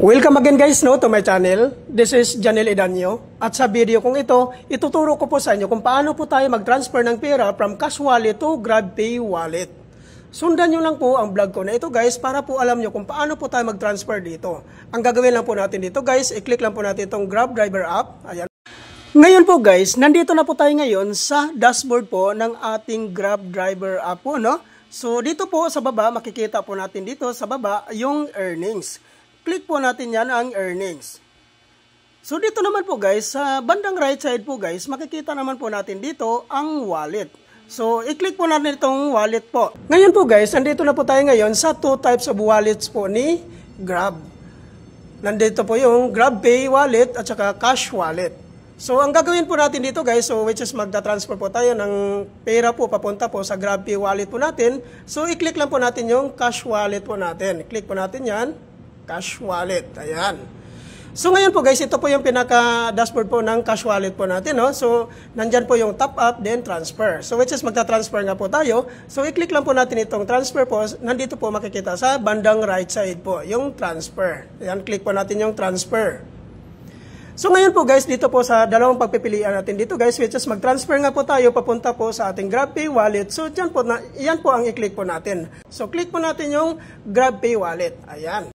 Welcome again guys to my channel. This is Janel Edanyo. At sa video kong ito, ituturo ko po sa inyo kung paano po tayo mag-transfer ng pera from cash wallet to GrabPay wallet. Sundan nyo lang po ang vlog ko na ito guys para po alam nyo kung paano po tayo mag-transfer dito. Ang gagawin lang po natin dito guys, i-click lang po natin itong Grab Driver app. Ayan. Ngayon po guys, nandito na po tayo ngayon sa dashboard po ng ating Grab Driver app po, no? So dito po sa baba, makikita po natin dito sa baba yung earnings. Click po natin yan ang earnings. So dito naman po guys, sa bandang right side po guys, makikita naman po natin dito ang wallet. So i-click po natin itong wallet po. Ngayon po guys, andito na po tayo ngayon sa two types of wallets po ni Grab. Nandito po yung GrabPay wallet at saka cash wallet. So ang gagawin po natin dito guys, so which is magta-transfer po tayo ng pera po papunta po sa GrabPay wallet po natin. So i-click lang po natin yung cash wallet po natin. I-click po natin yan. Cash wallet. Ayan. So ngayon po guys, ito po yung pinaka-dashboard po ng cash wallet po natin. No? So nandyan po yung top up, then transfer. So which is magta-transfer nga po tayo. So i-click lang po natin itong transfer po. Nandito po makikita sa bandang right side po, yung transfer. Ayan, click po natin yung transfer. So ngayon po guys, dito po sa dalawang pagpipilian natin dito guys, which is mag-transfer nga po tayo papunta po sa ating GrabPay wallet. So yan po ang i-click po natin. So click po natin yung GrabPay wallet. Ayan.